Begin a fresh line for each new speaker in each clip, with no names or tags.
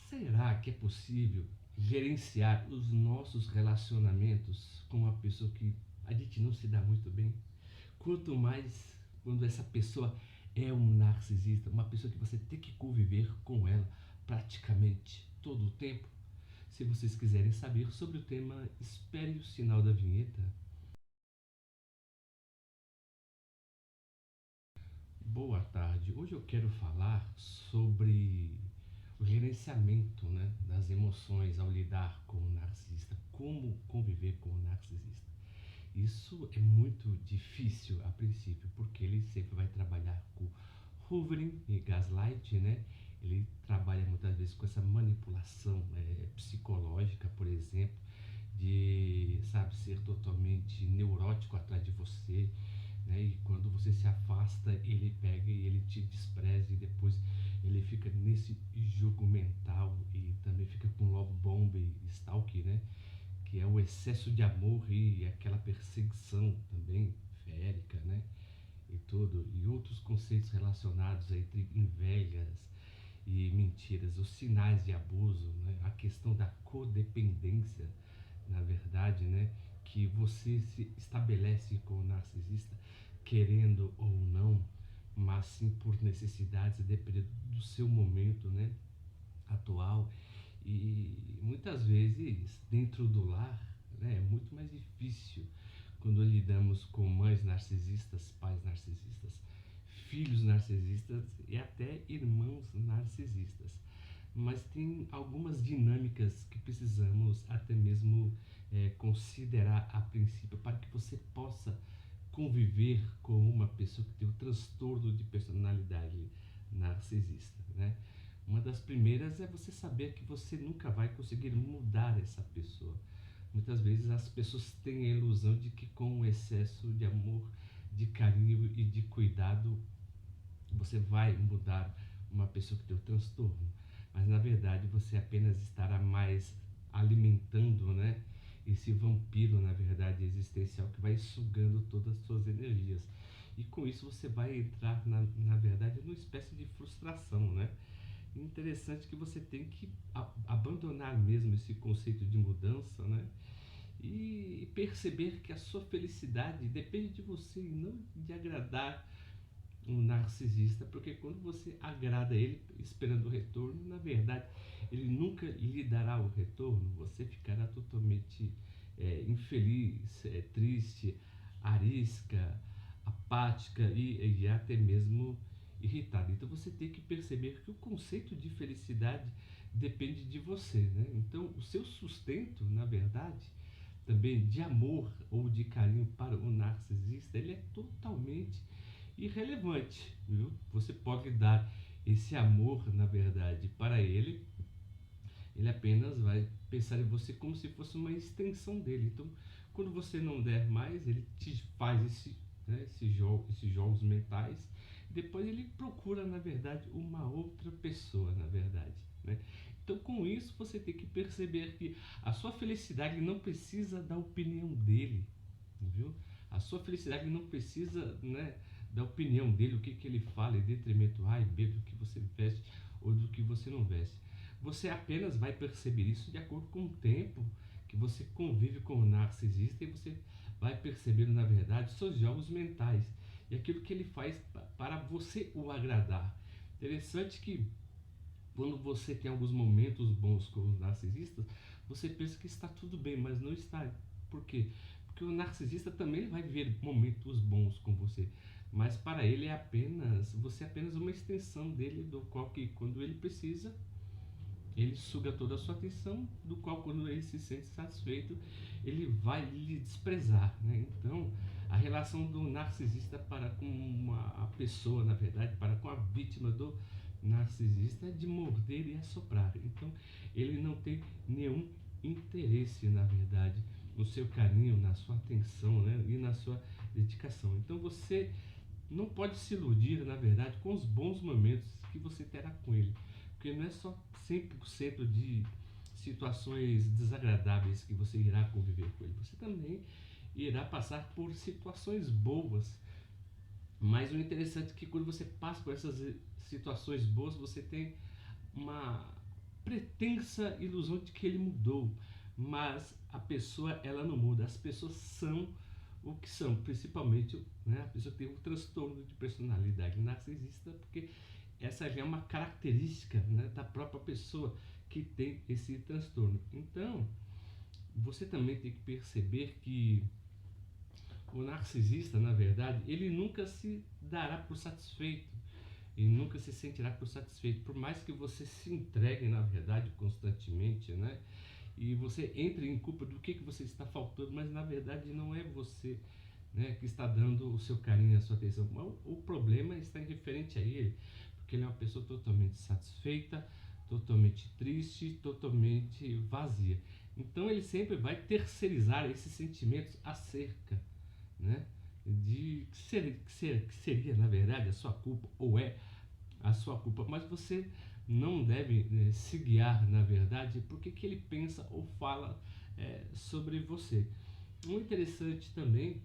Será que é possível gerenciar os nossos relacionamentos com uma pessoa que a gente não se dá muito bem? Quanto mais quando essa pessoa é um narcisista, uma pessoa que você tem que conviver com ela praticamente todo o tempo. Se vocês quiserem saber sobre o tema, espere o sinal da vinheta. Boa tarde. Hoje eu quero falar sobre o gerenciamento, né, das emoções ao lidar com o narcisista. Como conviver com o narcisista. Isso é muito difícil a princípio, porque ele sempre vai trabalhar com hoovering e gaslight, né? Ele trabalha muitas vezes com essa manipulação psicológica, por exemplo, de, sabe, ser totalmente neurótico atrás de você, né? E quando você se afasta, ele pega e ele te despreza e depois ele fica nesse jogo mental e também fica com love bomb e stalk, né? Que é o excesso de amor e aquela perseguição também férica, né? E tudo, e outros conceitos relacionados entre invejas e mentiras, os sinais de abuso, né? A questão da codependência, na verdade, né? Que você se estabelece com o narcisista, querendo ou não, mas sim por necessidades, dependendo do seu momento, né? Atual. E muitas vezes, dentro do lar, né, é muito mais difícil quando lidamos com mães narcisistas, pais narcisistas, filhos narcisistas e até irmãos narcisistas. Mas tem algumas dinâmicas que precisamos até mesmo considerar a princípio para que você possa conviver com uma pessoa que tem o transtorno de personalidade narcisista, né? Uma das primeiras é você saber que você nunca vai conseguir mudar essa pessoa. Muitas vezes as pessoas têm a ilusão de que com o excesso de amor, de carinho e de cuidado você vai mudar uma pessoa que tem o transtorno. Mas na verdade você apenas estará mais alimentando, né? Esse vampiro, na verdade, existencial que vai sugando todas as suas energias. E com isso você vai entrar, na verdade, numa espécie de frustração, né? Interessante que você tem que abandonar mesmo esse conceito de mudança, né? E perceber que a sua felicidade depende de você e não de agradar um narcisista, porque quando você agrada ele esperando o retorno, na verdade, ele nunca lhe dará o retorno, você ficará totalmente infeliz, triste, arisca, apática e até mesmo irritado. Então você tem que perceber que o conceito de felicidade depende de você, né? Então o seu sustento, na verdade, também de amor ou de carinho para o narcisista, ele é totalmente irrelevante, viu? Você pode dar esse amor, na verdade, para ele, ele apenas vai pensar em você como se fosse uma extensão dele. Então, quando você não der mais, ele te faz esses jogos mentais. Depois ele procura, na verdade, uma outra pessoa, na verdade, né? Então, com isso, você tem que perceber que a sua felicidade não precisa da opinião dele, viu? A sua felicidade não precisa, né, da opinião dele, o que, que ele fala em detrimento A e B do que você veste ou do que você não veste. Você apenas vai perceber isso de acordo com o tempo que você convive com o narcisista e você vai percebendo, na verdade, seus jogos mentais e aquilo que ele faz para você o agradar. Interessante que quando você tem alguns momentos bons com os narcisistas, você pensa que está tudo bem, mas não está. Por quê? Porque o narcisista também vai viver momentos bons com você, mas para ele é apenas, você é apenas uma extensão dele, do qual que quando ele precisa, ele suga toda a sua atenção, do qual quando ele se sente satisfeito, ele vai lhe desprezar, né? Então, a relação do narcisista para com uma pessoa, na verdade, para com a vítima do narcisista é de morder e assoprar. Então, ele não tem nenhum interesse, na verdade, no seu carinho, na sua atenção, né? E na sua dedicação. Então, você não pode se iludir, na verdade, com os bons momentos que você terá com ele. Porque não é só 100% de situações desagradáveis que você irá conviver com ele. Você também irá passar por situações boas. Mas o interessante é que quando você passa por essas situações boas, você tem uma pretensa ilusão de que ele mudou, mas a pessoa ela não muda, as pessoas são o que são, principalmente, né, a pessoa que tem um transtorno de personalidade narcisista, porque essa já é uma característica, né, da própria pessoa que tem esse transtorno. Então, você também tem que perceber que o narcisista, na verdade, ele nunca se dará por satisfeito e nunca se sentirá por satisfeito, por mais que você se entregue, na verdade, constantemente, né? E você entre em culpa do que você está faltando, mas na verdade não é você, né, que está dando o seu carinho, a sua atenção. O problema está indiferente a ele, porque ele é uma pessoa totalmente satisfeita, totalmente triste, totalmente vazia. Então ele sempre vai terceirizar esses sentimentos acerca, né, de que seria na verdade a sua culpa, ou é a sua culpa, mas você não deve se guiar na verdade porque que ele pensa ou fala sobre você. O interessante também,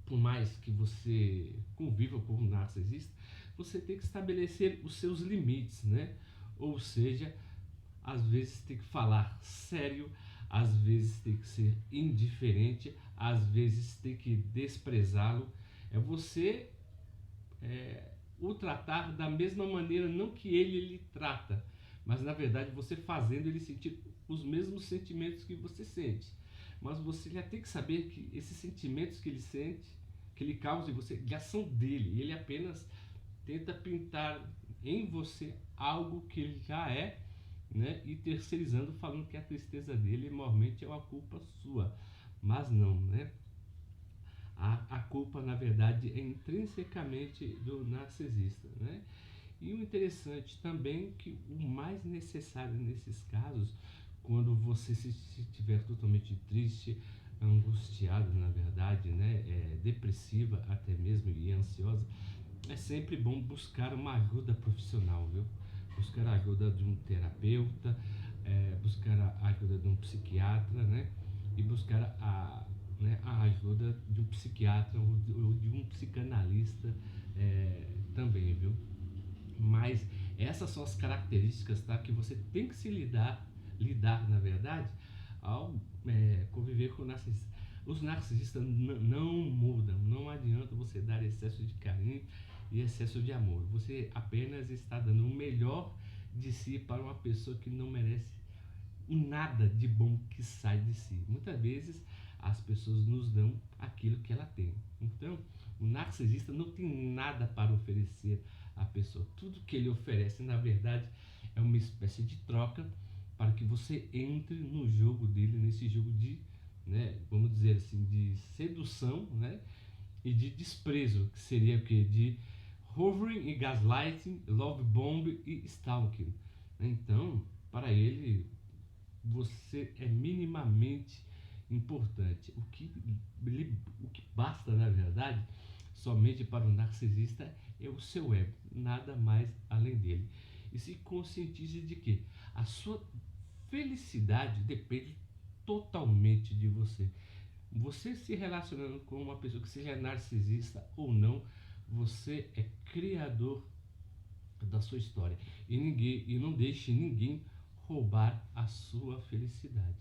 por mais que você conviva com um narcisista, você tem que estabelecer os seus limites, né? Ou seja, às vezes tem que falar sério, às vezes tem que ser indiferente, às vezes tem que desprezá-lo. É você o tratar da mesma maneira, não que ele lhe trata, mas na verdade você fazendo ele sentir os mesmos sentimentos que você sente. Mas você já tem que saber que esses sentimentos que ele sente, que ele causa em você, já são dele. Ele apenas tenta pintar em você algo que ele já é, né? E terceirizando, falando que a tristeza dele normalmente é uma culpa sua. Mas não, né? A culpa, na verdade, é intrinsecamente do narcisista, né? E o interessante também é que o mais necessário nesses casos, quando você se estiver totalmente triste, angustiado, na verdade, né, depressiva até mesmo e ansiosa, é sempre bom buscar uma ajuda profissional, viu? Buscar a ajuda de um terapeuta, buscar a ajuda de um psiquiatra, né? E buscar a ajuda de um psiquiatra ou de um psicanalista também, viu? Mas essas são as características, tá, que você tem que se lidar na verdade, ao conviver com narcisistas. Os narcisistas não mudam, não adianta você dar excesso de carinho e excesso de amor. Você apenas está dando o melhor de si para uma pessoa que não merece nada de bom que sai de si. Muitas vezes as pessoas nos dão aquilo que ela tem. Então, o narcisista não tem nada para oferecer à pessoa. Tudo que ele oferece, na verdade, é uma espécie de troca para que você entre no jogo dele, nesse jogo de, né, vamos dizer assim, de sedução, né, e de desprezo, que seria o que? De hovering e gaslighting, love bomb e stalking. Então, para ele, você é minimamente importante. O que basta, na verdade, somente para o narcisista é o seu ego, nada mais além dele. E se conscientize de que a sua felicidade depende totalmente de você. Você se relacionando com uma pessoa que seja narcisista ou não, você é criador da sua história. E não deixe ninguém roubar a sua felicidade.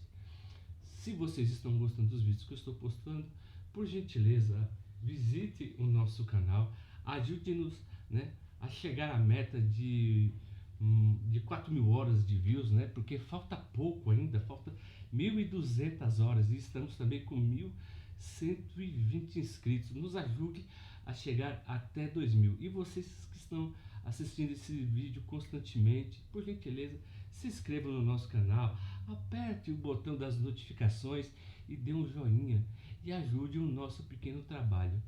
Se vocês estão gostando dos vídeos que eu estou postando, por gentileza, visite o nosso canal, ajude-nos, né, a chegar à meta de 4.000 horas de views, né, porque falta pouco ainda, falta 1.200 horas e estamos também com 1.120 inscritos. Nos ajude a chegar até 2.000. E vocês que estão assistindo esse vídeo constantemente, por gentileza, se inscreva no nosso canal, aperte o botão das notificações e dê um joinha e ajude o nosso pequeno trabalho.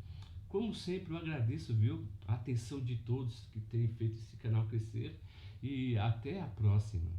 Como sempre, eu agradeço, viu, a atenção de todos que têm feito esse canal crescer e até a próxima.